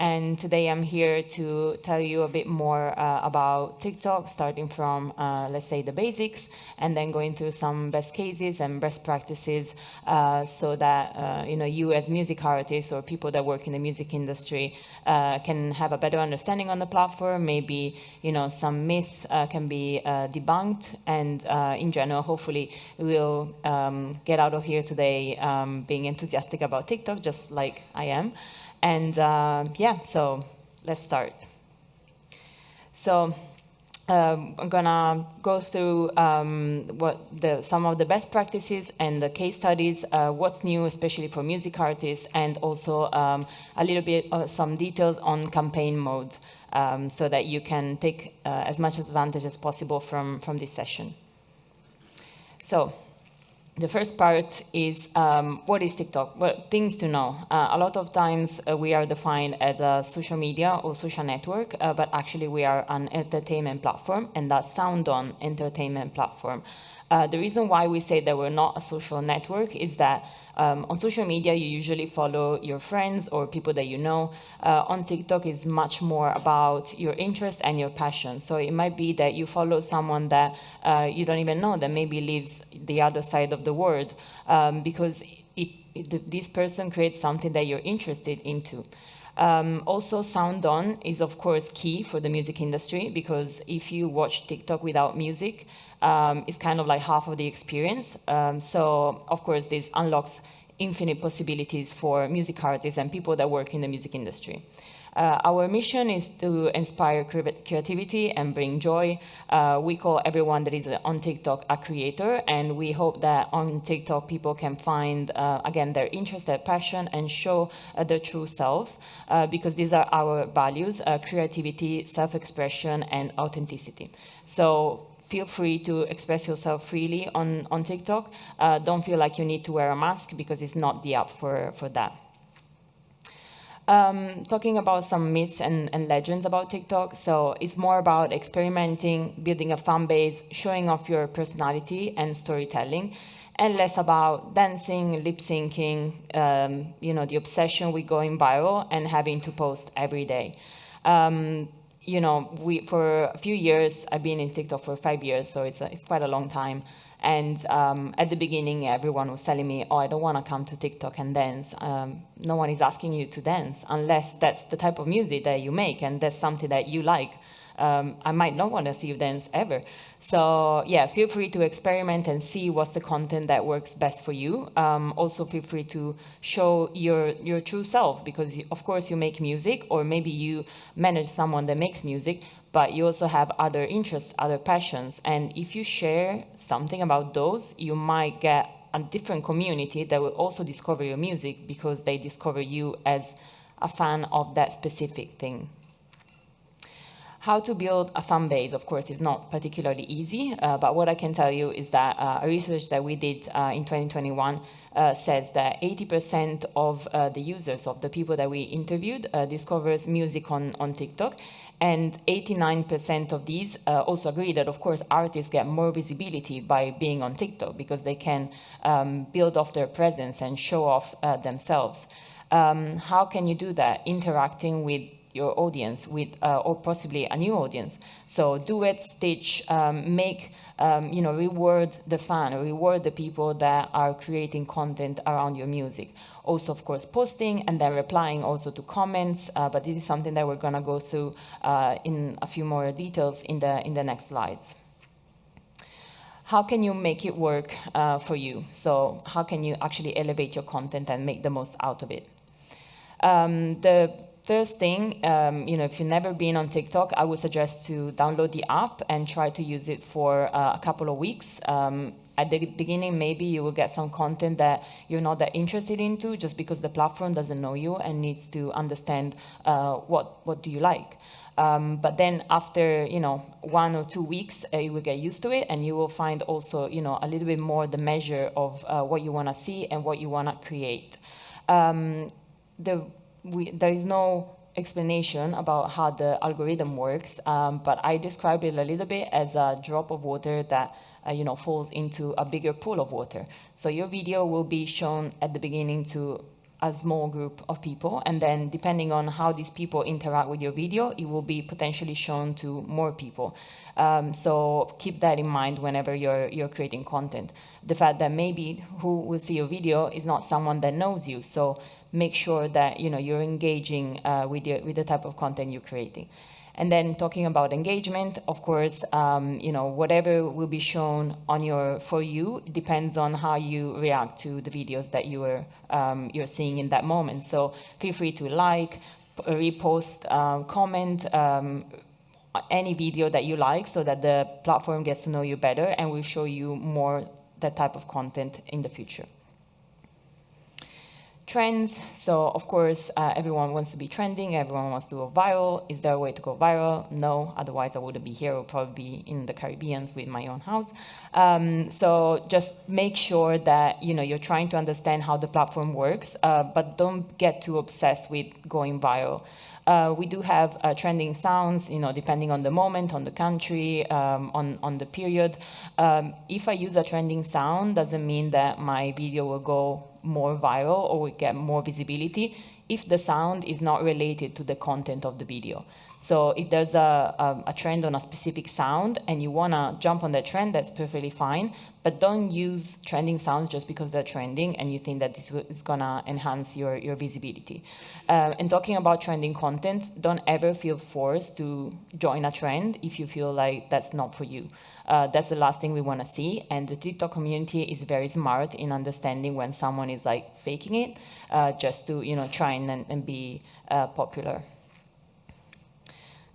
And today I'm here to tell you a bit more about TikTok, starting from, let's say, the basics, and then going through some best cases and best practices so that you as music artists or people that work in the music industry can have a better understanding on the platform. Maybe some myths can be debunked, and in general, hopefully, we'll get out of here today being enthusiastic about TikTok, just like I am. And so let's start. So I'm gonna go through some of the best practices and the case studies, what's new, especially for music artists, and also a little bit some details on campaign mode, so that you can take as much advantage as possible from this session. So the first part is what is TikTok? Well, things to know. A lot of times we are defined as a social media or social network, but actually we are an entertainment platform, and that's sound-on entertainment platform. The reason why we say that we're not a social network is that on social media, you usually follow your friends or people that you know. On TikTok, is much more about your interest and your passion. So it might be that you follow someone that you don't even know, that maybe lives the other side of the world, because this person creates something that you're interested into. Also, sound on is, of course, key for the music industry, because if you watch TikTok without music, it's kind of like half of the experience. So, of course, this unlocks infinite possibilities for music artists and people that work in the music industry. Our mission is to inspire creativity and bring joy. We call everyone that is on TikTok a creator, and we hope that on TikTok people can find, again, their interest, their passion, and show their true selves, because these are our values: creativity, self-expression, and authenticity. So feel free to express yourself freely on TikTok. Don't feel like you need to wear a mask, because it's not the app for that. Talking about some myths and legends about TikTok. So it's more about experimenting, building a fan base, showing off your personality and storytelling, and less about dancing, lip syncing, the obsession with going viral and having to post every day. For a few years, I've been in TikTok for 5 years, so it's quite a long time. And at the beginning, everyone was telling me, oh, I don't want to come to TikTok and dance. No one is asking you to dance unless that's the type of music that you make and that's something that you like. I might not want to see you dance ever. So yeah, feel free to experiment and see what's the content that works best for you. Also feel free to show your true self, because of course you make music, or maybe you manage someone that makes music, but you also have other interests, other passions. And if you share something about those, you might get a different community that will also discover your music, because they discover you as a fan of that specific thing. How to build a fan base, of course, is not particularly easy, but what I can tell you is that a research that we did in 2021 says that 80% of the users, of the people that we interviewed, discovers music on TikTok, and 89% of these also agree that, of course, artists get more visibility by being on TikTok, because they can build off their presence and show off themselves. How can you do that? Interacting with your audience, or possibly a new audience. So do it, stitch, make, reward the fan, reward the people that are creating content around your music. Also, of course, posting and then replying also to comments. But this is something that we're gonna go through in a few more details in the next slides. How can you make it work for you? So how can you actually elevate your content and make the most out of it? The first thing, if you've never been on TikTok, I would suggest to download the app and try to use it for a couple of weeks. At the beginning, maybe you will get some content that you're not that interested into, just because the platform doesn't know you and needs to understand what do you like. But then after 1 or 2 weeks, you will get used to it, and you will find also a little bit more the measure of what you want to see and what you want to create. There is no explanation about how the algorithm works, but I describe it a little bit as a drop of water that falls into a bigger pool of water. So your video will be shown at the beginning to a small group of people, and then depending on how these people interact with your video, it will be potentially shown to more people. So keep that in mind whenever you're creating content. The fact that maybe who will see your video is not someone that knows you, so make sure that you're engaging with the type of content you're creating. And then talking about engagement, of course, whatever will be shown on your For You depends on how you react to the videos that you're seeing in that moment. So feel free to like, repost, comment any video that you like, so that the platform gets to know you better and will show you more that type of content in the future. Trends. So of course, everyone wants to be trending. Everyone wants to go viral. Is there a way to go viral? No, otherwise I wouldn't be here. I would probably be in the Caribbean with my own house. So just make sure that you're trying to understand how the platform works, but don't get too obsessed with going viral. We do have trending sounds, depending on the moment, on the country, on the period. If I use a trending sound, doesn't mean that my video will go more viral or will get more visibility if the sound is not related to the content of the video. So if there's a trend on a specific sound and you want to jump on that trend, that's perfectly fine. But don't use trending sounds just because they're trending and you think that this is going to enhance your visibility. And talking about trending content, don't ever feel forced to join a trend if you feel like that's not for you. That's the last thing we want to see. And the TikTok community is very smart in understanding when someone is like faking it, just to try and be popular.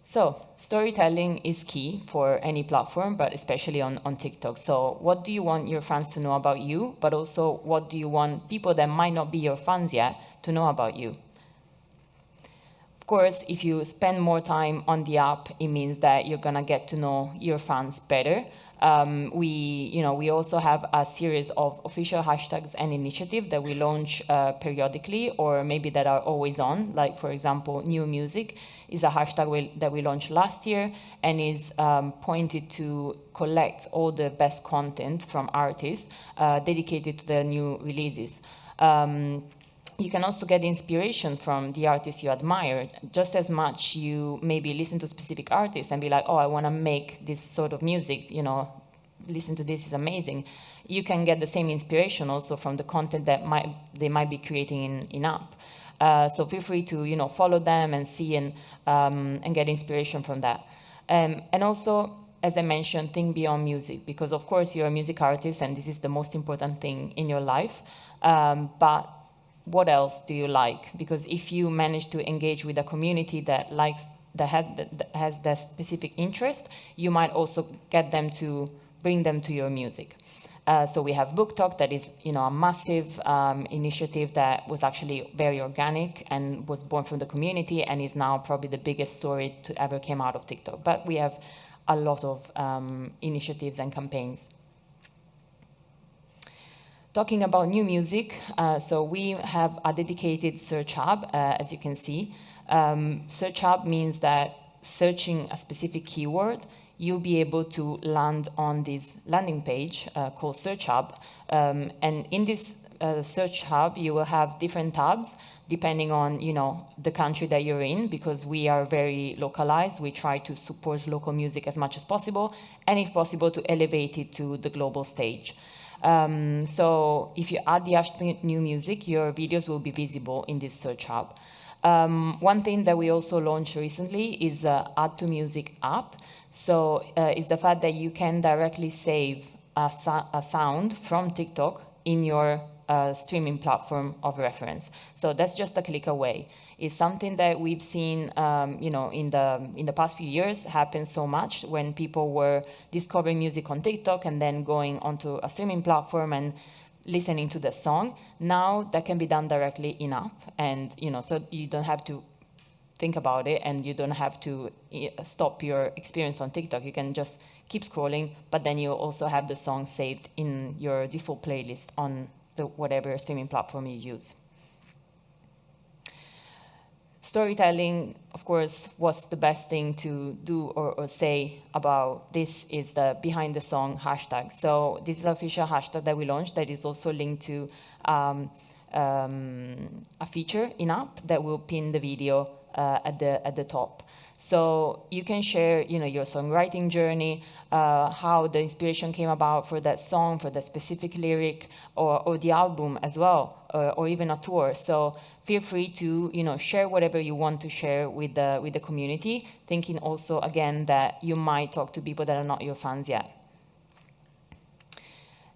So storytelling is key for any platform, but especially on TikTok. So what do you want your fans to know about you? But also, what do you want people that might not be your fans yet to know about you? Of course, if you spend more time on the app, it means that you're gonna get to know your fans better. We also have a series of official hashtags and initiatives that we launch periodically, or maybe that are always on. Like, for example, new music is a hashtag that we launched last year and is pointed to collect all the best content from artists dedicated to their new releases. You can also get inspiration from the artists you admire. Just as much you maybe listen to specific artists and be like, oh, I want to make this sort of music, listen to this, is amazing. You can get the same inspiration also from the content that they might be creating in app. So feel free to follow them and see and get inspiration from that. And also, as I mentioned, think beyond music, because of course you're a music artist and this is the most important thing in your life. But what else do you like? Because if you manage to engage with a community that has that specific interest, you might also get them to bring them to your music. So we have Book Talk, that is a massive initiative that was actually very organic and was born from the community and is now probably the biggest story to ever came out of TikTok. But we have a lot of initiatives and campaigns. Talking about new music, so we have a dedicated search hub, as you can see. Search hub means that searching a specific keyword, you'll be able to land on this landing page called Search Hub. And in this Search Hub, you will have different tabs depending on the country that you're in, because we are very localized. We try to support local music as much as possible, and if possible, to elevate it to the global stage. So if you add the hashtag new music, your videos will be visible in this search hub. One thing that we also launched recently is Add to Music app. So it's the fact that you can directly save a sound from TikTok in your streaming platform of reference. So that's just a click away. It's something that we've seen, in the past few years happen so much when people were discovering music on TikTok and then going onto a streaming platform and listening to the song. Now that can be done directly in app, and so you don't have to think about it and you don't have to stop your experience on TikTok. You can just keep scrolling, but then you also have the song saved in your default playlist on the whatever streaming platform you use. Storytelling, of course, what's the best thing to do or say about this is the behind the song hashtag. So this is an official hashtag that we launched that is also linked to a feature in app that will pin the video at the top. So you can share, your songwriting journey, how the inspiration came about for that song, for that specific lyric, or the album as well, or even a tour. So feel free to, share whatever you want to share with the community, thinking also, again, that you might talk to people that are not your fans yet.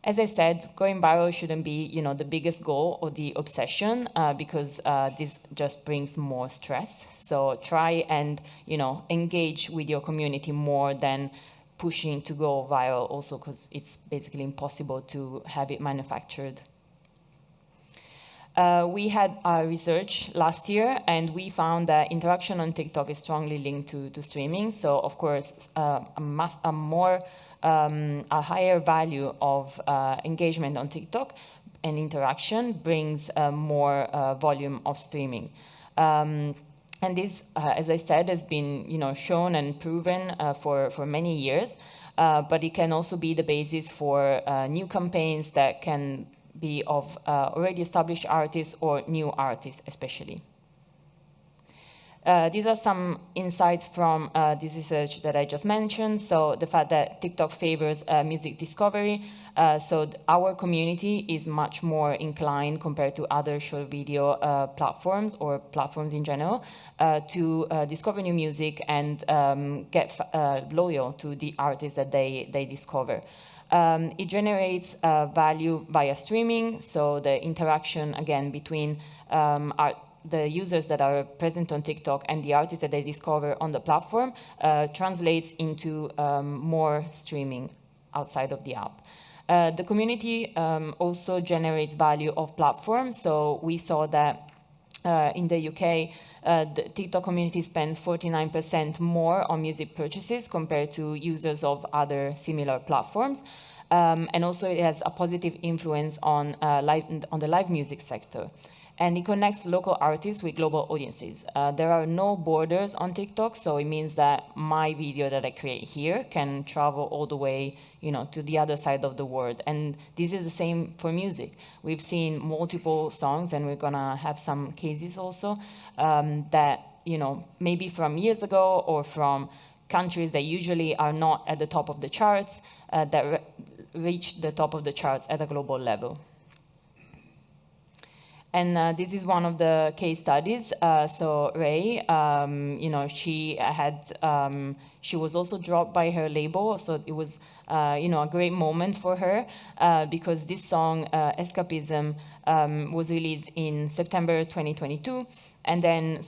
As I said, going viral shouldn't be, the biggest goal or the obsession, because this just brings more stress. So try and, engage with your community more than pushing to go viral, also because it's basically impossible to have it manufactured. We had our research last year, and we found that interaction on TikTok is strongly linked to streaming. So, of course, a higher value of engagement on TikTok and interaction brings more volume of streaming. And this, as I said, has been shown and proven for many years, but it can also be the basis for new campaigns that can be of already established artists or new artists especially. These are some insights from this research that I just mentioned. So the fact that TikTok favors music discovery. So our community is much more inclined compared to other short video platforms or platforms in general to discover new music and get loyal to the artists that they discover. It generates value via streaming. So the interaction, again, between the users that are present on TikTok and the artists that they discover on the platform translates into more streaming outside of the app. The community also generates value of platforms. So we saw that in the UK, the TikTok community spends 49% more on music purchases compared to users of other similar platforms. And also it has a positive influence on the live music sector. And it connects local artists with global audiences. There are no borders on TikTok, so it means that my video that I create here can travel all the way, to the other side of the world. And this is the same for music. We've seen multiple songs, and we're gonna have some cases also that, maybe from years ago or from countries that usually are not at the top of the charts, that reach the top of the charts at a global level. And this is one of the case studies. So Ray, she was also dropped by her label. So it was, a great moment for her because this song, Escapism, was released in September 2022. And then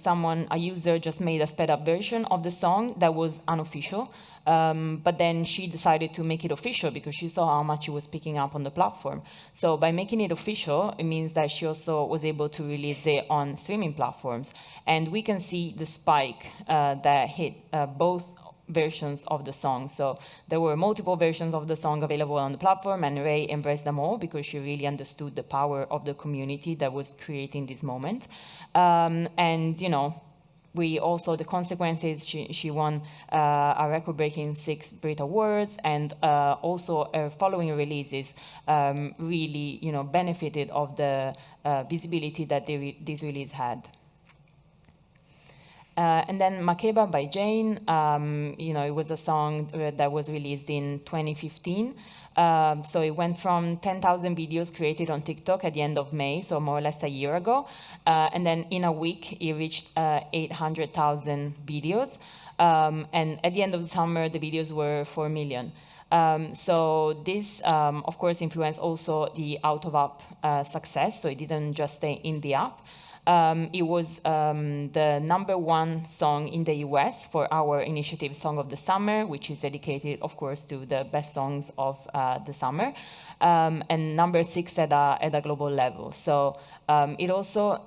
a user just made a sped up version of the song that was unofficial. But then she decided to make it official because she saw how much it was picking up on the platform. So by making it official, it means that she also was able to release it on streaming platforms. And we can see the spike that hit both versions of the song. So there were multiple versions of the song available on the platform, and Ray embraced them all because she really understood the power of the community that was creating this moment. We also, the consequences, she won a record-breaking 6 Brit Awards, and also her following releases really, benefited of the visibility that this release had. And then Makeba by Jane, it was a song that was released in 2015. So it went from 10,000 videos created on TikTok at the end of May, so more or less a year ago. And then in a week, it reached 800,000 videos. And at the end of the summer, the videos were 4 million. So this, of course, influenced also the out-of-app success. So it didn't just stay in the app. It was the #1 song in the US for our initiative Song of the Summer, which is dedicated, of course, to the best songs of the summer, and #6 at a global level. So it also,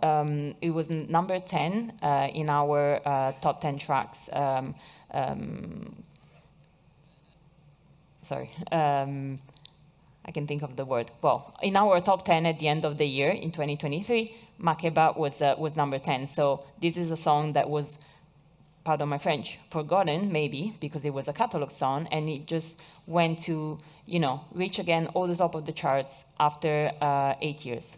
it was #10 in our top 10 tracks. I can think of the word. Well, in our top 10 at the end of the year in 2023, Makeba was #10. So this is a song that was, pardon my French, forgotten maybe because it was a catalog song, and it just went to, reach again all the top of the charts after 8 years.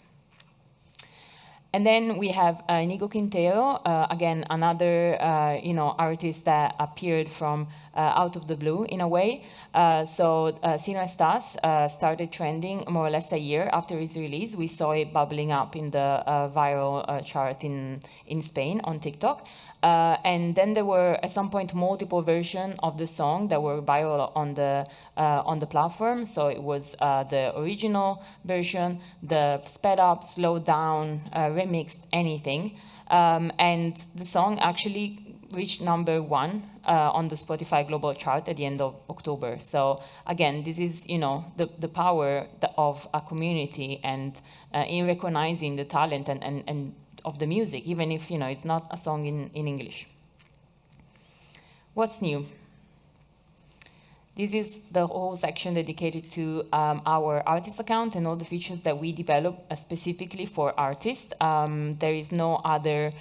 And then we have Inigo Quintero, again, another artist that appeared from out of the blue in a way. Sino Estas started trending more or less a year after his release. We saw it bubbling up in the viral chart in Spain on TikTok. And then there were at some point multiple versions of the song that were viral on the platform. So it was the original version, the sped up, slowed down, remixed, anything. And the song actually reached #1 on the Spotify global chart at the end of October. So again, this is the power of a community and in recognizing the talent and of the music, even if it's not a song in English. What's new? This is the whole section dedicated to our artist account and all the features that we develop specifically for artists. There is no other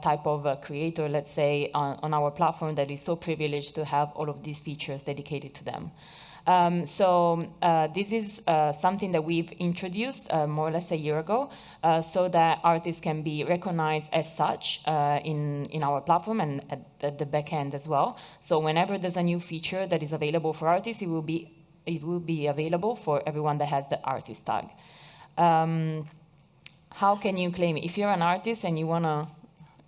type of creator, let's say, on our platform that is so privileged to have all of these features dedicated to them. This is something that we've introduced more or less a year ago, so that artists can be recognized as such in our platform and at the back end as well. So whenever there's a new feature that is available for artists, it will be available for everyone that has the artist tag. How can you claim it? If you're an artist and you want to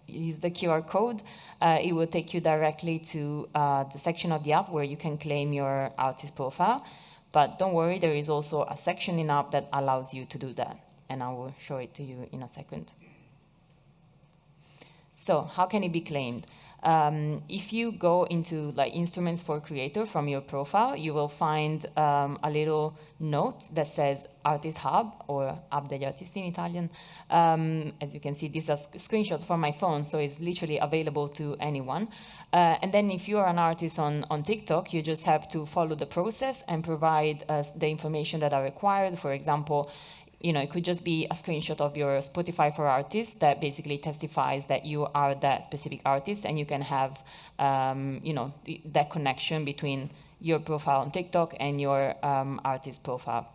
use the QR code, it will take you directly to the section of the app where you can claim your artist profile. But don't worry, there is also a section in app that allows you to do that. And I will show it to you in a second. So how can it be claimed? If you go into instruments for creator from your profile, you will find a little note that says Artist Hub, or Hub degli Artisti in Italian. As you can see, this is a screenshot from my phone, so it's literally available to anyone. And then if you are an artist on TikTok, you just have to follow the process and provide the information that are required. For example, it could just be a screenshot of your Spotify for Artists that basically testifies that you are that specific artist, and you can have, that connection between your profile on TikTok and your artist profile.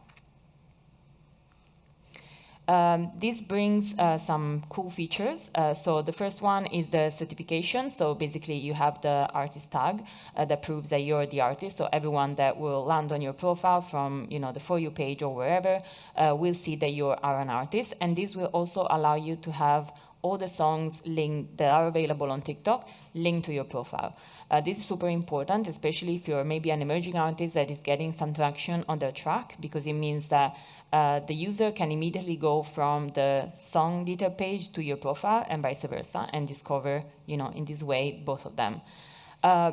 This brings some cool features. So the first one is the certification. So basically you have the artist tag that proves that you're the artist. So everyone that will land on your profile from the For You page or wherever will see that you are an artist. And this will also allow you to have all the songs linked that are available on TikTok linked to your profile. This is super important, especially if you're maybe an emerging artist that is getting some traction on their track, because it means that the user can immediately go from the song detail page to your profile and vice versa, and discover, in this way, both of them.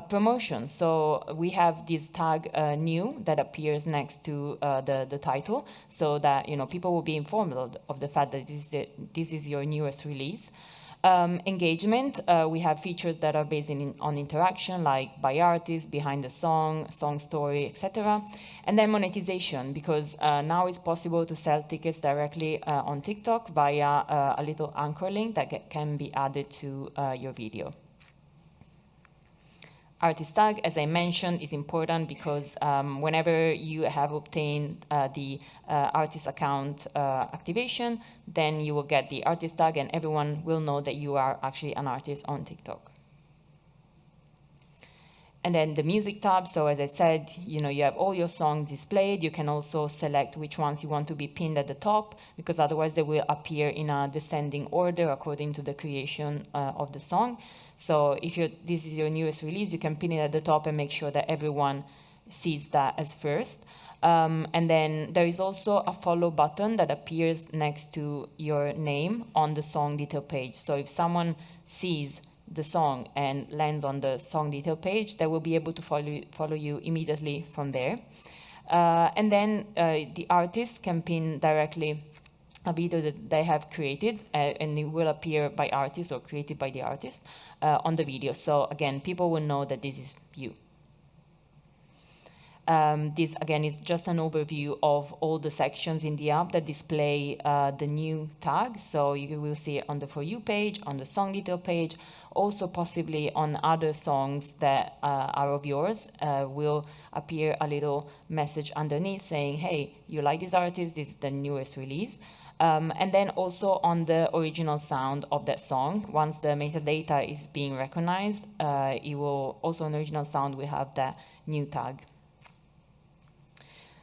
Promotion. So we have this tag new that appears next to the title, so that people will be informed of the fact that this is your newest release. Engagement, we have features that are based on interaction, like by artist, behind the song story, etc. And then monetization, because now it's possible to sell tickets directly on TikTok via a little anchor link that can be added to your video. Artist tag, as I mentioned, is important because whenever you have obtained the artist account activation, then you will get the artist tag and everyone will know that you are actually an artist on TikTok. And then the music tab, so as I said, you have all your songs displayed. You can also select which ones you want to be pinned at the top, because otherwise they will appear in a descending order according to the creation of the song. So if this is your newest release, you can pin it at the top and make sure that everyone sees that as first. And then there is also a follow button that appears next to your name on the song detail page. So if someone sees the song and lands on the song detail page, they will be able to follow you immediately from there. And then the artists can pin directly a video that they have created, and it will appear by artist or created by the artist on the video. So again, people will know that this is you. This, again, is just an overview of all the sections in the app that display the new tag. So you will see it on the For You page, on the song detail page, also possibly on other songs that are of yours. Will appear a little message underneath saying, hey, you like this artist, this is the newest release. And then also on the original sound of that song. Once the metadata is being recognized, it will also on the original sound we have that new tag.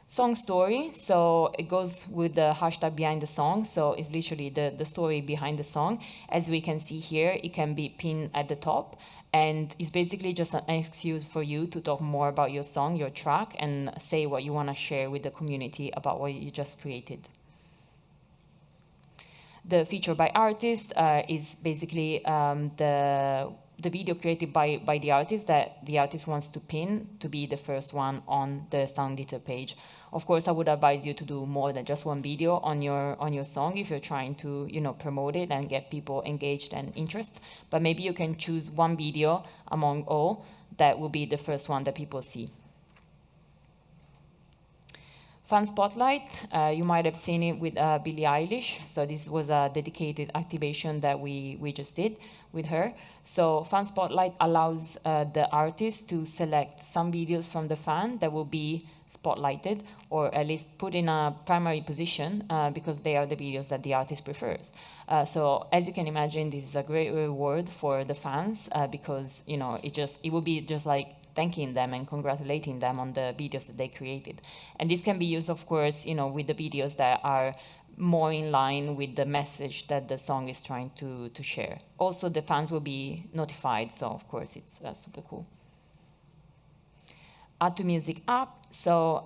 Song story, so it goes with the hashtag behind the song, so it's literally the story behind the song. As we can see here, it can be pinned at the top, and it's basically just an excuse for you to talk more about your song, your track, and say what you want to share with the community about what you just created. The feature by artist is basically the video created by the artist that the artist wants to pin to be the first one on the song detail page. Of course, I would advise you to do more than just one video on your song if you're trying to promote it and get people engaged and interested. But maybe you can choose one video among all that will be the first one that people see. Fan Spotlight, you might have seen it with Billie Eilish. So this was a dedicated activation that we just did with her. So Fan Spotlight allows the artist to select some videos from the fan that will be spotlighted, or at least put in a primary position because they are the videos that the artist prefers. So as you can imagine, this is a great reward for the fans because it will be just like thanking them and congratulating them on the videos that they created. And this can be used, of course, with the videos that are more in line with the message that the song is trying to share. Also, the fans will be notified, so of course it's super cool. Add to Music app. So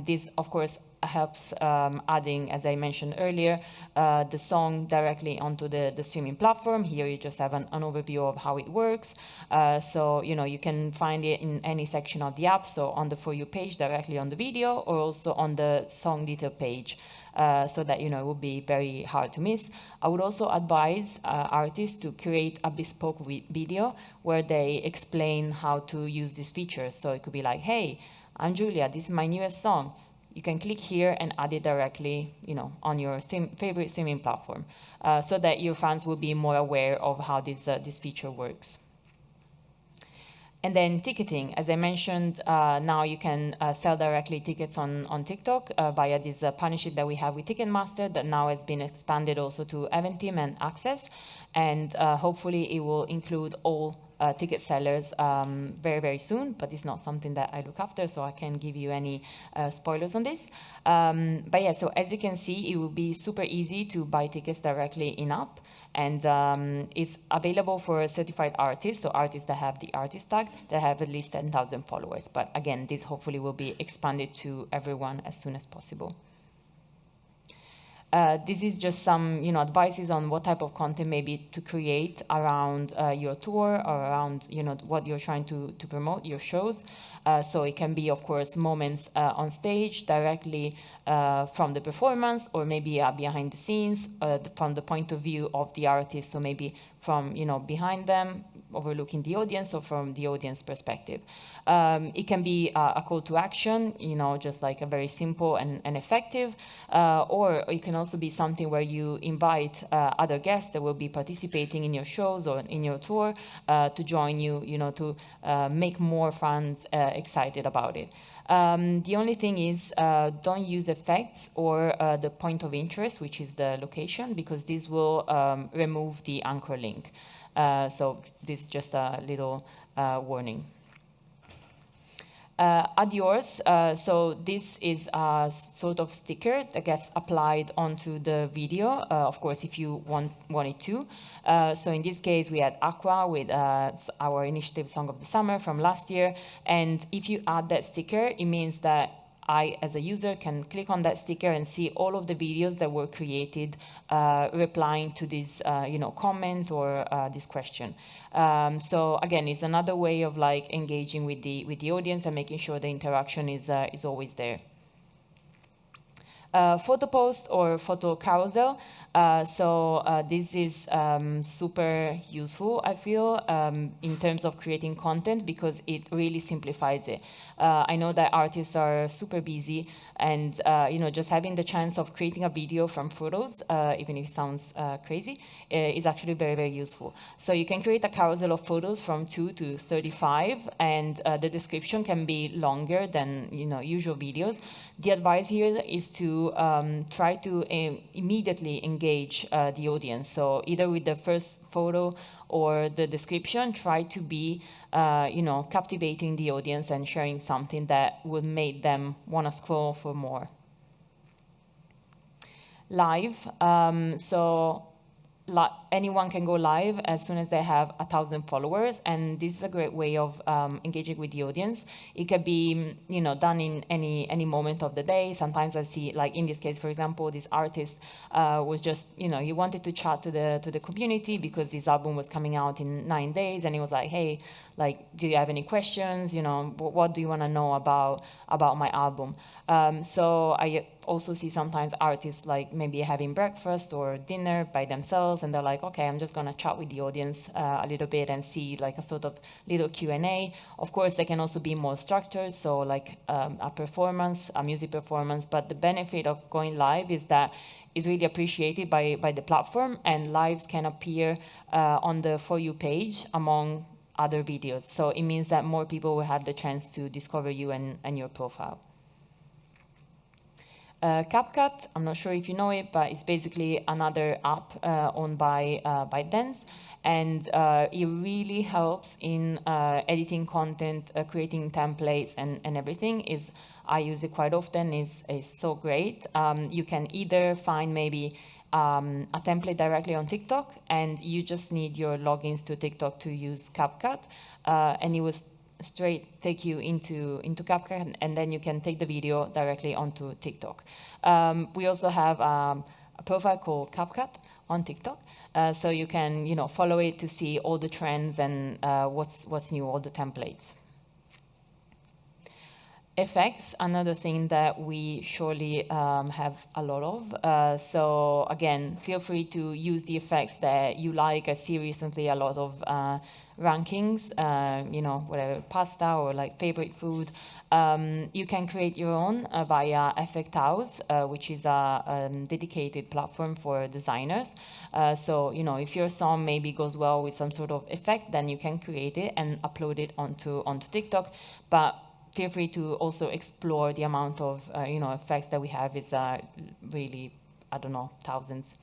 this, of course, helps adding, as I mentioned earlier, the song directly onto the streaming platform. Here you just have an overview of how it works. So you can find it in any section of the app, so on the For You page directly on the video, or also on the song detail page, so that it will be very hard to miss. I would also advise artists to create a bespoke video where they explain how to use these features. So it could be like, hey, I'm Julia, this is my newest song. You can click here and add it directly, on your favorite streaming platform, so that your fans will be more aware of how this feature works. And then ticketing, as I mentioned, now you can sell directly tickets on TikTok via this partnership that we have with Ticketmaster that now has been expanded also to Eventim and Access. And hopefully it will include all ticket sellers very, very soon, but it's not something that I look after, so I can't give you any spoilers on this. But yeah, so as you can see, it will be super easy to buy tickets directly in-app. And it's available for certified artists, so artists that have the artist tag, that have at least 10,000 followers. But again, this hopefully will be expanded to everyone as soon as possible. This is just some advices on what type of content maybe to create around your tour or around what you're trying to promote, your shows. So it can be, of course, moments on stage directly from the performance, or maybe behind the scenes from the point of view of the artist. So maybe from behind them, overlooking the audience, or from the audience perspective. It can be a call to action, just like a very simple and effective, or it can also be something where you invite other guests that will be participating in your shows or in your tour to join you, to make more fans excited about it. The only thing is don't use effects or the point of interest, which is the location, because this will remove the anchor link. So this is just a little warning. Add yours. So this is a sort of sticker that gets applied onto the video, of course, if you want it to. So in this case, we had Aqua with our initiative Song of the Summer from last year. And if you add that sticker, it means that I, as a user, can click on that sticker and see all of the videos that were created replying to this, comment or this question. So again, it's another way of like engaging with the audience and making sure the interaction is always there. Photo post or photo carousel. This is super useful, I feel, in terms of creating content, because it really simplifies it. I know that artists are super busy, and just having the chance of creating a video from photos, even if it sounds crazy, is actually very, very useful. So you can create a carousel of photos from 2 to 35, and the description can be longer than usual videos. The advice here is to to try to immediately engage the audience. So either with the first photo or the description, try to be captivating the audience and sharing something that will make them want to scroll for more. Live. Anyone can go live as soon as they have 1,000 followers, and this is a great way of engaging with the audience. It can be, done in any moment of the day. Sometimes I see, like in this case, for example, this artist was just, he wanted to chat to the community because his album was coming out in 9 days, and he was like, hey, like, do you have any questions? What do you want to know about my album? So I also see sometimes artists like maybe having breakfast or dinner by themselves, and they're like, okay, I'm just going to chat with the audience a little bit and see like a sort of little Q&A. Of course, they can also be more structured, so like a music performance, but the benefit of going live is that is really appreciated by the platform, and lives can appear on the For You page among other videos. So it means that more people will have the chance to discover you and your profile. CapCut, I'm not sure if you know it, but it's basically another app owned by ByteDance, and it really helps in editing content, creating templates, and everything. I use it quite often. Is so great. You can either find maybe a template directly on TikTok, and you just need your logins to TikTok to use CapCut, and it will straight take you into CapCut, and then you can take the video directly onto TikTok. We also have a profile called CapCut on TikTok, so you can follow it to see all the trends and what's new, all the templates. Effects, another thing that we surely have a lot of. So again, feel free to use the effects that you like. I see recently a lot of rankings, whatever, pasta or like favorite food. You can create your own via Effect House, which is a dedicated platform for designers. So if your song maybe goes well with some sort of effect, then you can create it and upload it onto TikTok. But feel free to also explore the amount of effects that we have. Is really, I don't know, thousands.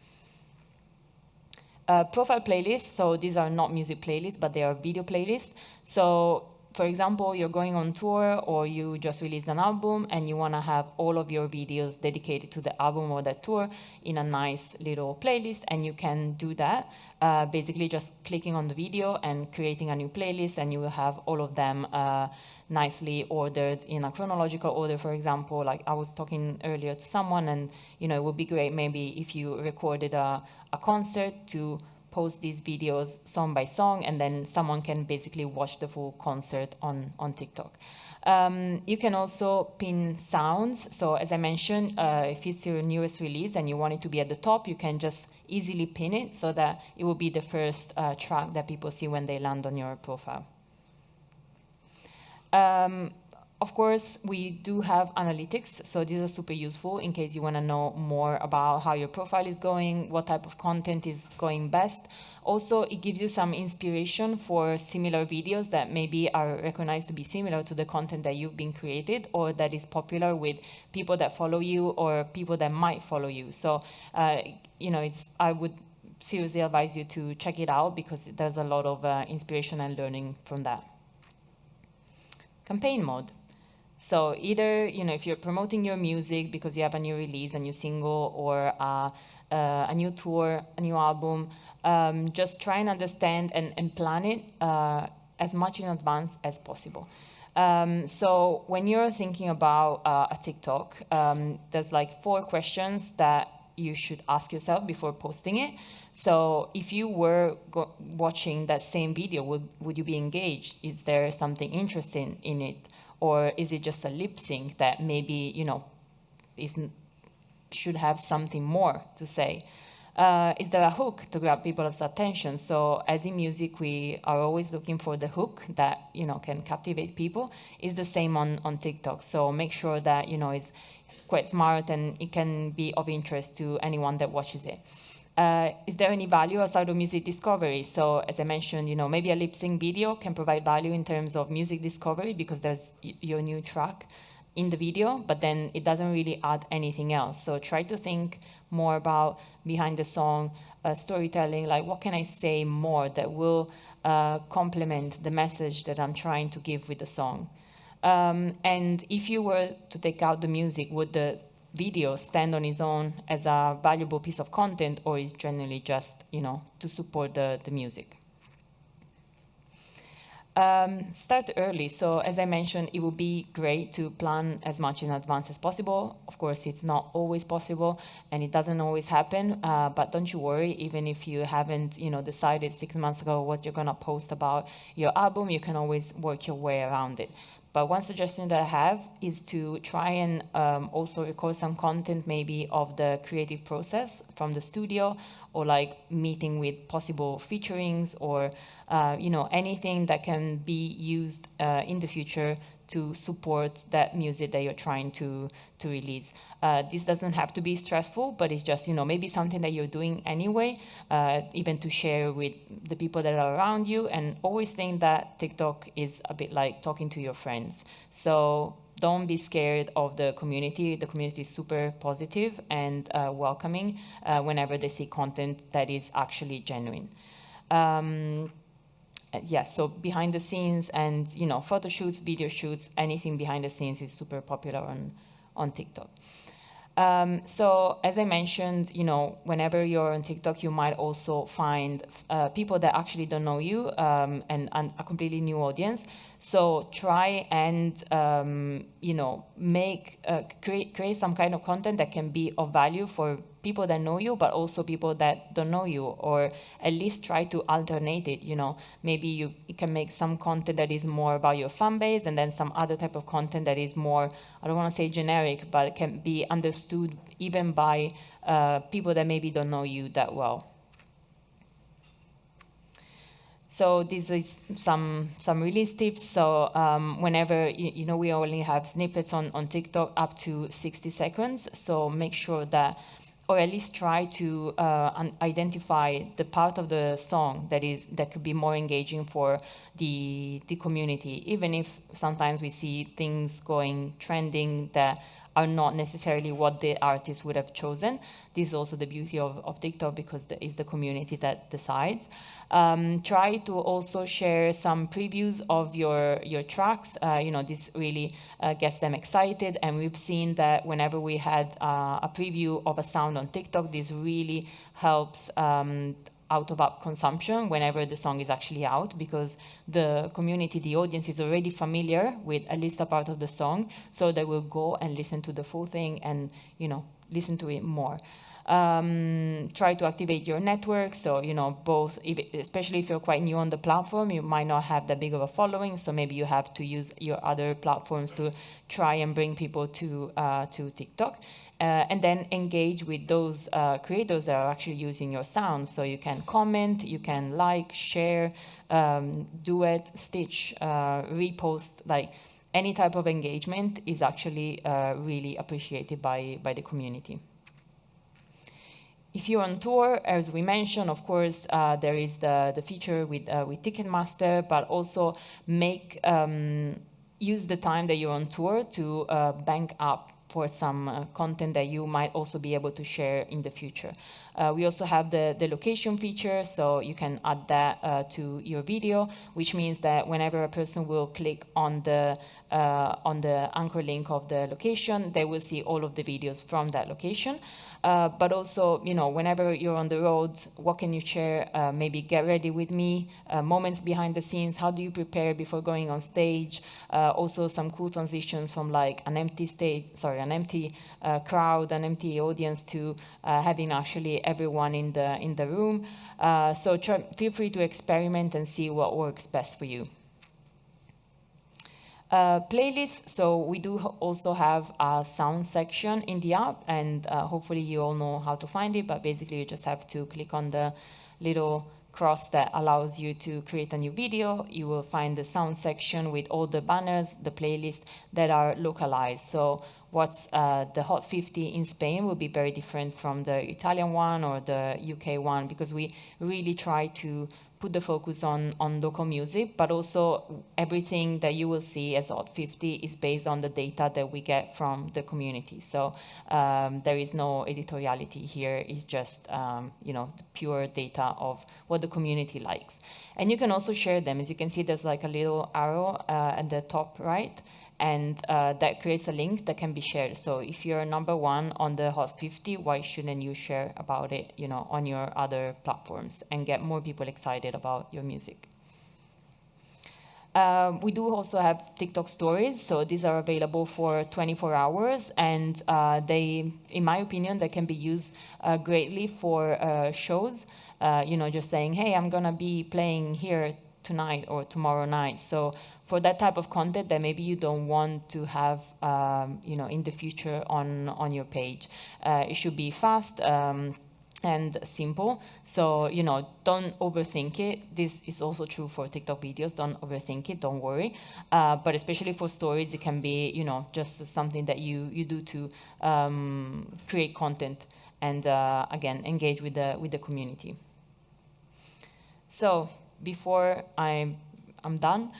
Profile playlists, so these are not music playlists, but they are video playlists. So for example, you're going on tour or you just released an album and you want to have all of your videos dedicated to the album or the tour in a nice little playlist, and you can do that basically just clicking on the video and creating a new playlist, and you will have all of them nicely ordered in a chronological order. For example, like I was talking earlier to someone, and it would be great maybe if you recorded a concert to post these videos song by song, and then someone can basically watch the full concert on TikTok. You can also pin sounds. So as I mentioned, if it's your newest release and you want it to be at the top, you can just easily pin it so that it will be the first track that people see when they land on your profile. Of course, we do have analytics, so these are super useful in case you want to know more about how your profile is going, what type of content is going best. Also, it gives you some inspiration for similar videos that maybe are recognized to be similar to the content that you've been created or that is popular with people that follow you or people that might follow you. So, I would seriously advise you to check it out because there's a lot of inspiration and learning from that. Campaign mode. So either, if you're promoting your music because you have a new release, a new single, or a new tour, a new album, just try and understand and plan it as much in advance as possible. So when you're thinking about a TikTok, there's like 4 questions that you should ask yourself before posting it. So if you were watching that same video, would you be engaged? Is there something interesting in it? Or is it just a lip sync that maybe, should have something more to say? Is there a hook to grab people's attention? So as in music, we are always looking for the hook that, can captivate people. It's the same on TikTok. So make sure that, it's quite smart and it can be of interest to anyone that watches it. Is there any value outside of music discovery? So as I mentioned, maybe a lip sync video can provide value in terms of music discovery because there's your new track in the video, but then it doesn't really add anything else. So try to think more about behind the song storytelling, like what can I say more that will complement the message that I'm trying to give with the song. And if you were to take out the music, would the video stand on its own as a valuable piece of content, or is generally just, to support the music? Start early. So as I mentioned, it would be great to plan as much in advance as possible. Of course, it's not always possible and it doesn't always happen, but don't you worry, even if you haven't, decided 6 months ago what you're gonna post about your album, you can always work your way around it. But one suggestion that I have is to try and also record some content maybe of the creative process from the studio, or like meeting with possible featurings, or anything that can be used in the future to support that music that you're trying to release. This doesn't have to be stressful, but it's just, maybe something that you're doing anyway, even to share with the people that are around you. And always think that TikTok is a bit like talking to your friends. So don't be scared of the community. The community is super positive and welcoming whenever they see content that is actually genuine. So behind the scenes and, photo shoots, video shoots, anything behind the scenes is super popular on TikTok. So as I mentioned, whenever you're on TikTok, you might also find people that actually don't know you, and a completely new audience. So try and, create some kind of content that can be of value for people that know you, but also people that don't know you, or at least try to alternate it. Maybe you can make some content that is more about your fan base, and then some other type of content that is more, I don't want to say generic, but it can be understood even by people that maybe don't know you that well. So this is some release tips. So whenever, we only have snippets on TikTok up to 60 seconds. So make sure that, or at least try to identify the part of the song that could be more engaging for the community, even if sometimes we see things going trending that are not necessarily what the artist would have chosen. This is also the beauty of TikTok, because it's the community that decides. Try to also share some previews of your tracks. This really gets them excited. And we've seen that whenever we had a preview of a sound on TikTok, this really helps out-of-app consumption whenever the song is actually out, because the community, the audience, is already familiar with at least a part of the song, so they will go and listen to the full thing and, listen to it more. Try to activate your network. So, both, especially if you're quite new on the platform, you might not have that big of a following. So maybe you have to use your other platforms to try and bring people to TikTok. And then engage with those creators that are actually using your sound. So you can comment, you can like, share, duet, stitch, repost, like any type of engagement is actually really appreciated by the community. If you're on tour, as we mentioned, of course, there is the feature with Ticketmaster, but also use the time that you're on tour to bank up for some content that you might also be able to share in the future. We also have the location feature, so you can add that to your video, which means that whenever a person will click on the anchor link of the location, they will see all of the videos from that location. But also, whenever you're on the road, what can you share? Maybe get ready with me, moments behind the scenes, how do you prepare before going on stage? Also some cool transitions from like an empty crowd, an empty audience, to having actually everyone in the room. So feel free to experiment and see what works best for you. Playlist. So we do also have a sound section in the app, and hopefully you all know how to find it, but basically you just have to click on the little cross that allows you to create a new video. You will find the sound section with all the banners, the playlist that are localized. So what's the Hot 50 in Spain will be very different from the Italian one or the UK one, because we really try to put the focus on local music, but also everything that you will see as Hot 50 is based on the data that we get from the community. So there is no editoriality here. It's just the pure data of what the community likes. And you can also share them. As you can see, there's like a little arrow at the top right, and that creates a link that can be shared. So if you're number one on the Hot 50, why shouldn't you share about it, on your other platforms and get more people excited about your music? We do also have TikTok stories, so these are available for 24 hours, and they, in my opinion, they can be used greatly for shows. Just saying, hey, I'm gonna be playing here tonight or tomorrow night. So for that type of content that maybe you don't want to have, in the future on your page, it should be fast and simple. So, don't overthink it. This is also true for TikTok videos. Don't overthink it, don't worry. But especially for stories, it can be, just something that you do to create content and, again, engage with the community. So before I'm done,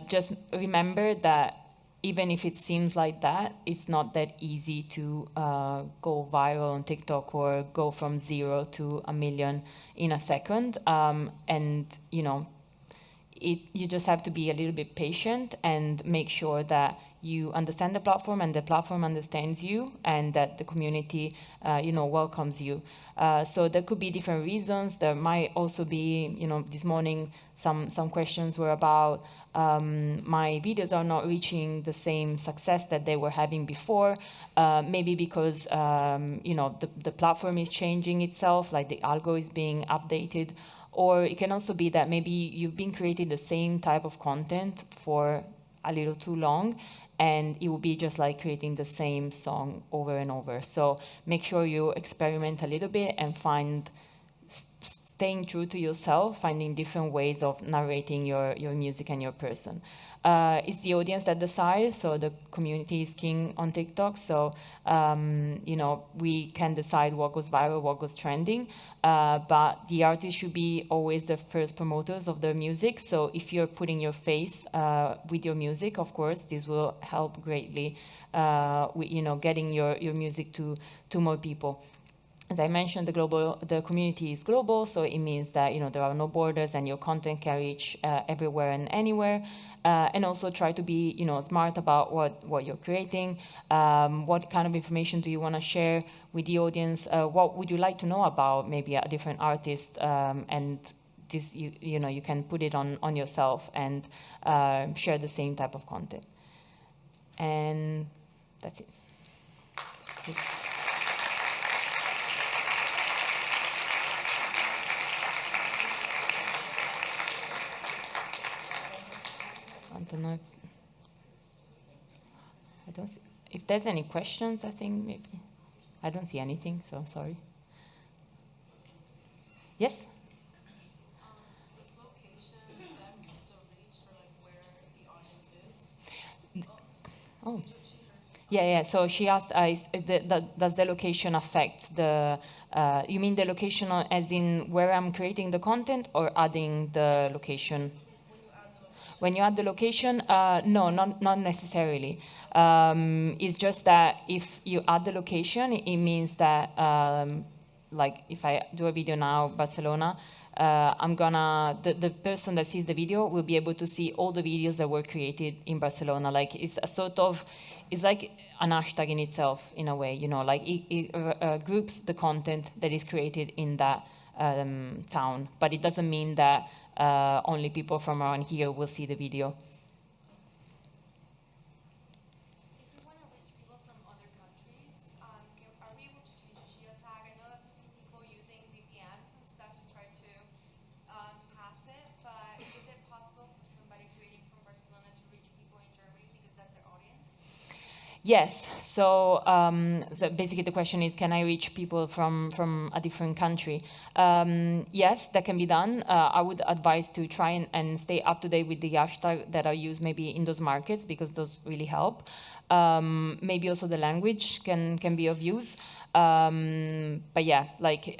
just remember that even if it seems like that, it's not that easy to go viral on TikTok or go from 0 to 1 million in a second. You just have to be a little bit patient and make sure that you understand the platform and the platform understands you, and that the community, welcomes you. So there could be different reasons. There might also be, this morning, some questions were about my videos are not reaching the same success that they were having before, maybe because, the platform is changing itself, like the algo is being updated. Or it can also be that maybe you've been creating the same type of content for a little too long, and it will be just like creating the same song over and over. So make sure you experiment a little bit and staying true to yourself, finding different ways of narrating your music and your person. It's the audience that decides, so the community is king on TikTok. So, we can decide what goes viral, what goes trending, but the artists should be always the first promoters of their music. So if you're putting your face with your music, of course, this will help greatly with, getting your music to more people. As I mentioned, the community is global, so it means that there are no borders and your content can reach everywhere and anywhere. And also try to be smart about what you're creating. What kind of information do you want to share with the audience? What would you like to know about maybe a different artist? And this you can put it on yourself and share the same type of content. And that's it. I don't know if there's any questions. I think maybe I don't see anything, so sorry. Yes? Does location affect the reach for where the audience is? Oh. Yeah. So she asked, does the location affect the? You mean the location as in where I'm creating the content, or adding the location? When you add the location, no, not necessarily. It's just that if you add the location, it means that, like if I do a video now, Barcelona, the person that sees the video will be able to see all the videos that were created in Barcelona. Like it's like an hashtag in itself, in a way, like it groups the content that is created in that town, but it doesn't mean that only people from around here will see the video. If we want to reach people from other countries, are we able to change the geotag? I know I've seen people using VPNs and stuff to try to pass it, but is it possible for somebody creating from Barcelona to reach people in Germany because that's their audience? Yes. So basically the question is, can I reach people from a different country? Yes, that can be done. I would advise to try and stay up to date with the hashtag that are used maybe in those markets, because those really help. Maybe also the language can be of use. But yeah, like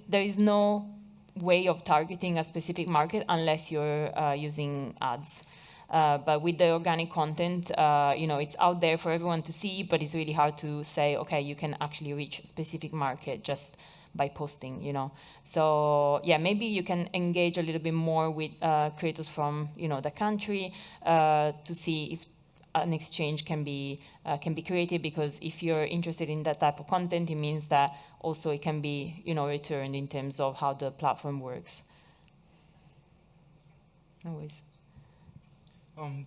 there is no way of targeting a specific market unless you're using ads. But with the organic content, it's out there for everyone to see, but it's really hard to say, okay, you can actually reach a specific market just by posting. So yeah, maybe you can engage a little bit more with creators from, the country to see if an exchange can be created, because if you're interested in that type of content, it means that also it can be, returned in terms of how the platform works. No worries.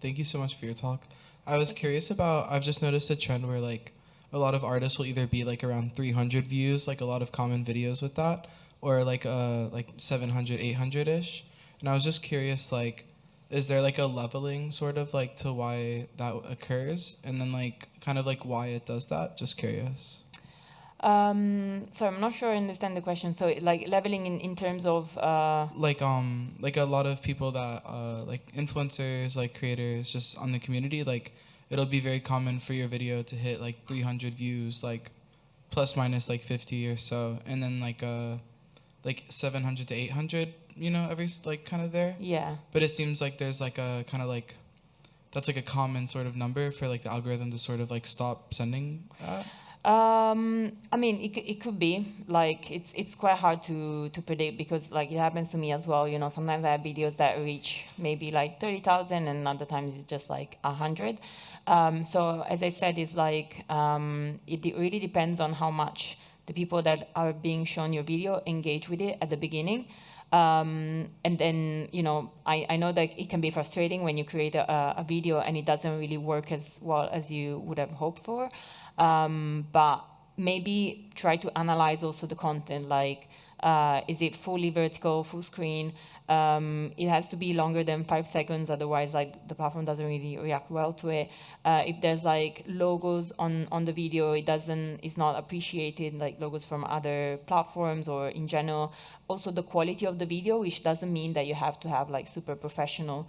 Thank you so much for your talk. I was curious about, I've just noticed a trend where like a lot of artists will either be like around 300 views, like a lot of common videos with that, or like 700, 800-ish. And I was just curious, like, is there like a leveling sort of like to why that occurs? And then like kind of like why it does that? Just curious. So I'm not sure I understand the question. So like leveling in terms of Like a lot of people that like influencers, like creators just on the community, like it'll be very common for your video to hit like 300 views, like plus minus like 50 or so, and then like 700 to 800, every like kind of there. yeah. But it seems like there's like a kind of like that's like a common sort of number for like the algorithm to sort of like stop sending that. I mean, it could be like it's quite hard to predict, because like it happens to me as well. Sometimes I have videos that reach maybe like 30,000, and other times it's just like 100. So as I said, it's like it really depends on how much the people that are being shown your video engage with it at the beginning. And then, I know that it can be frustrating when you create a video and it doesn't really work as well as you would have hoped for. But maybe try to analyze also the content, like is it fully vertical, full screen? It has to be longer than 5 seconds, otherwise like the platform doesn't really react well to it. If there's like logos on the video, it's not appreciated, like logos from other platforms or in general. Also the quality of the video, which doesn't mean that you have to have like super professional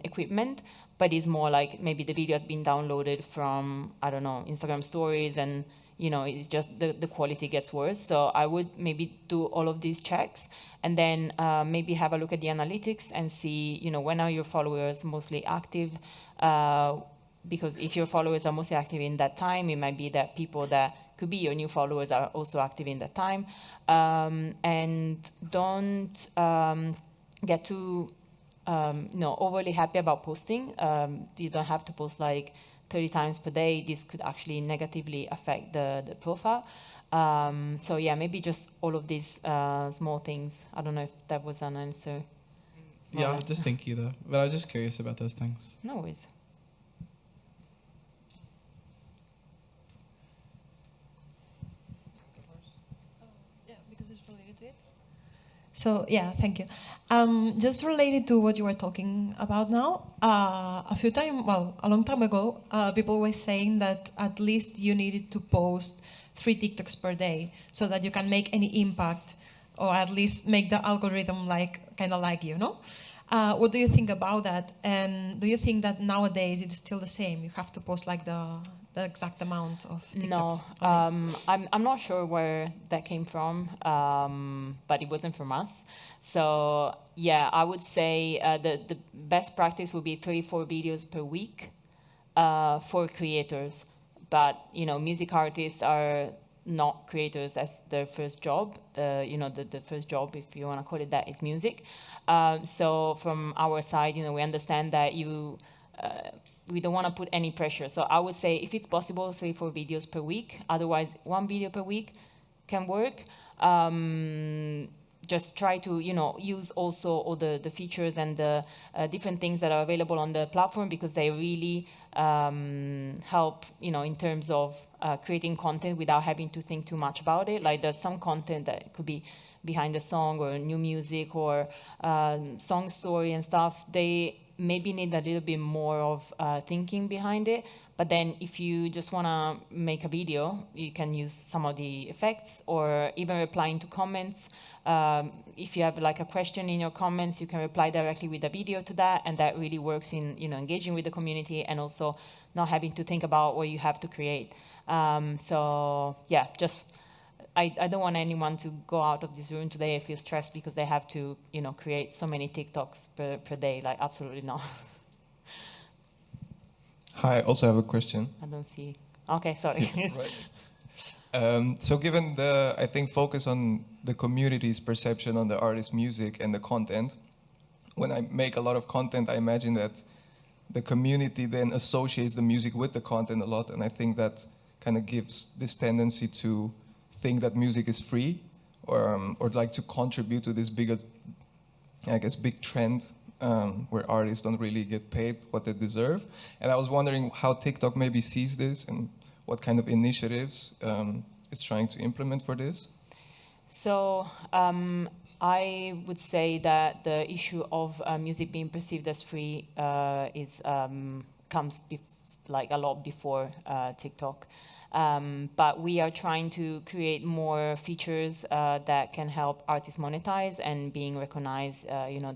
equipment, but it's more like maybe the video has been downloaded from, I don't know, Instagram stories, and it's just the quality gets worse. So I would maybe do all of these checks, and then maybe have a look at the analytics and see, when are your followers mostly active? Because if your followers are mostly active in that time, it might be that people that could be your new followers are also active in that time. And don't get too overly happy about posting. You don't have to post like 30 times per day. This could actually negatively affect the profile. So yeah, maybe just all of these small things. I don't know if that was an answer. Yeah, Well, just thank you though. But I was just curious about those things. no worries. Yeah, because it's related to it. So yeah, thank you. Just related to what you were talking about now, a long time ago, people were saying that at least you needed to post 3 TikToks per day so that you can make any impact, or at least make the algorithm kind of like you, no? What do you think about that? And do you think that nowadays it's still the same? You have to post like the exact amount of TikToks? No, at least? I'm not sure where that came from, but it wasn't from us. So yeah, I would say the best practice would be 3-4 videos per week for creators. But music artists are not creators as their first job. The first job, if you want to call it that, is music. So from our side, we understand that we don't want to put any pressure. So I would say if it's possible, 3-4 videos per week. Otherwise, 1 video per week can work. Just try to use also all the features and the different things that are available on the platform, because they really help in terms of creating content without having to think too much about it. Like there's some content that could be behind the song or new music or song story and stuff. They maybe need a little bit more of thinking behind it, But then if you just want to make a video, you can use some of the effects or even replying to comments. If you have like a question in your comments, you can reply directly with a video to that, and that really works in engaging with the community and also not having to think about what you have to create. So yeah, just I don't want anyone to go out of this room today and feel stressed because they have to create so many TikToks per day. Like absolutely not. Hi, I also have a question. I don't see. Okay, sorry. Right. So given the, I think, focus on the community's perception on the artist's music and the content, when I make a lot of content, I imagine that the community then associates the music with the content a lot, and I think that kind of gives this tendency to think that music is free, or like to contribute to this bigger, I guess, big trend where artists don't really get paid what they deserve. And I was wondering how TikTok maybe sees this and what kind of initiatives it's trying to implement for this. So I would say that the issue of music being perceived as free comes like a lot before TikTok. But we are trying to create more features that can help artists monetize and being recognized,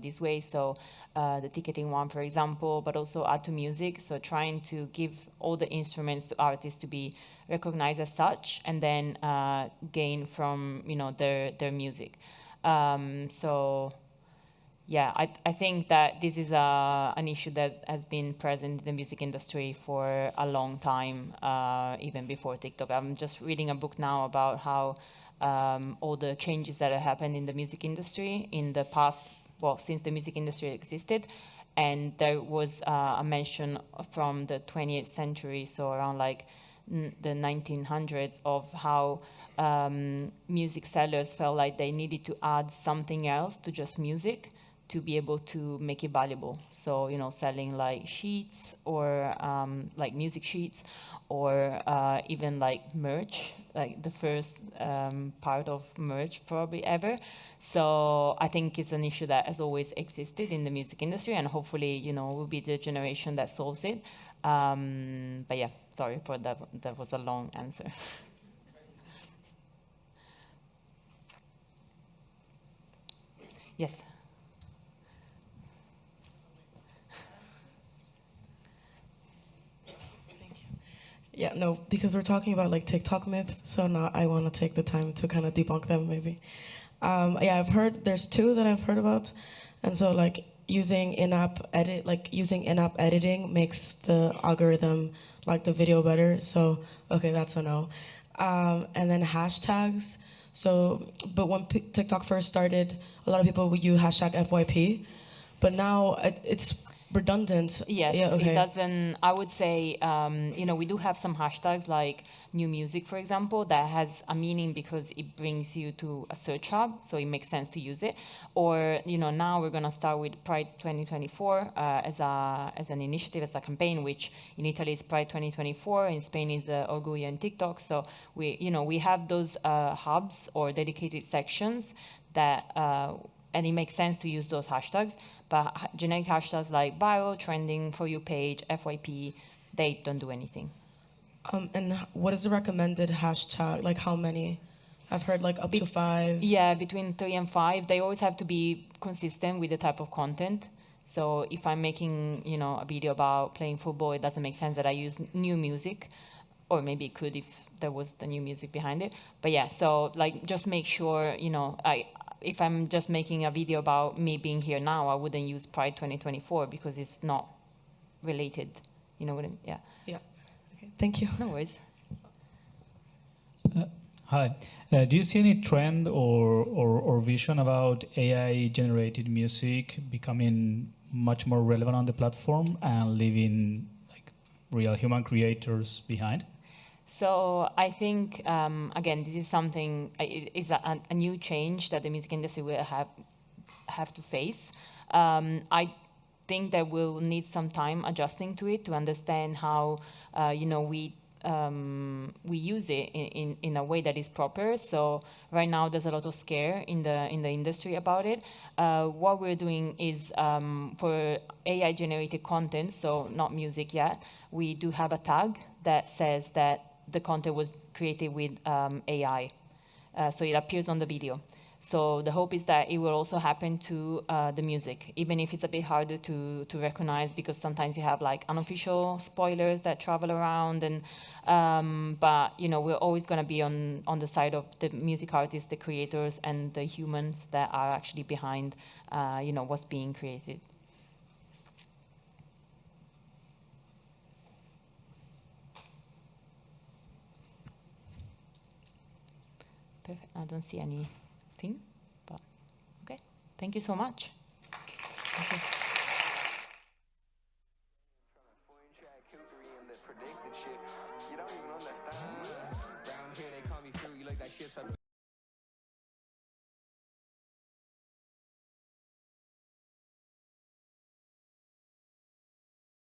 this way. So the ticketing one, for example, but also add to music. So trying to give all the instruments to artists to be recognized as such, and then gain from their music. So yeah, I think that this is an issue that has been present in the music industry for a long time, even before TikTok. I'm just reading a book now about how all the changes that have happened in the music industry in the past, well, since the music industry existed. And there was a mention from the 20th century, so around like the 1900s, of how music sellers felt like they needed to add something else to just music to be able to make it valuable. So, selling like sheets or like music sheets, or even like merch, like the first part of merch probably ever. So I think it's an issue that has always existed in the music industry, and hopefully, we'll be the generation that solves it. But yeah, sorry for that. That was a long answer. Yes. Yeah, no, because we're talking about like TikTok myths, so now I want to take the time to kind of debunk them, maybe. Yeah, I've heard there's two that I've heard about, and so like using in-app editing makes the algorithm like the video better. So okay, that's a no. And then hashtags. So, but when TikTok first started, a lot of people would use hashtag FYP, but now it's redundant. Yes, Yeah, okay. it doesn't. I would say, we do have some hashtags like new music, for example, that has a meaning because it brings you to a search hub, so it makes sense to use it. Or, now we're going to start with Pride 2024 as an initiative, as a campaign, which in Italy is Pride 2024, in Spain is Orgullo and TikTok. So we have those hubs or dedicated sections that, and it makes sense to use those hashtags. But generic hashtags like viral, trending, For You page, FYP, they don't do anything. And what is the recommended hashtag? Like how many? I've heard like up to 5. Yeah, between 3 and 5. They always have to be consistent with the type of content. So if I'm making, a video about playing football, it doesn't make sense that I use new music, or maybe it could if there was the new music behind it. But yeah, so like just make sure, if I'm just making a video about me being here now, I wouldn't use Pride 2024 because it's not related. You know what I mean? Yeah. Yeah. Okay. Thank you. No worries. Hi. Do you see any trend or vision about AI-generated music becoming much more relevant on the platform and leaving like real human creators behind? So I think, again, this is something, is a new change that the music industry will have to face. I think that we'll need some time adjusting to it to understand how, we we use it in a way that is proper. So right now there's a lot of scare in the industry about it. What we're doing is for AI generated content, so not music yet, we do have a tag that says that the content was created with AI. So it appears on the video. So the hope is that it will also happen to the music, even if it's a bit harder to recognize, because sometimes you have like unofficial spoilers that travel around, and but you know, we're always going to be on the side of the music artists, the creators, and the humans that are actually behind you know, what's being created. Perfect. I don't see anything, but okay. Thank you so much. Thank you. Round here they call me fruit, you look like shit's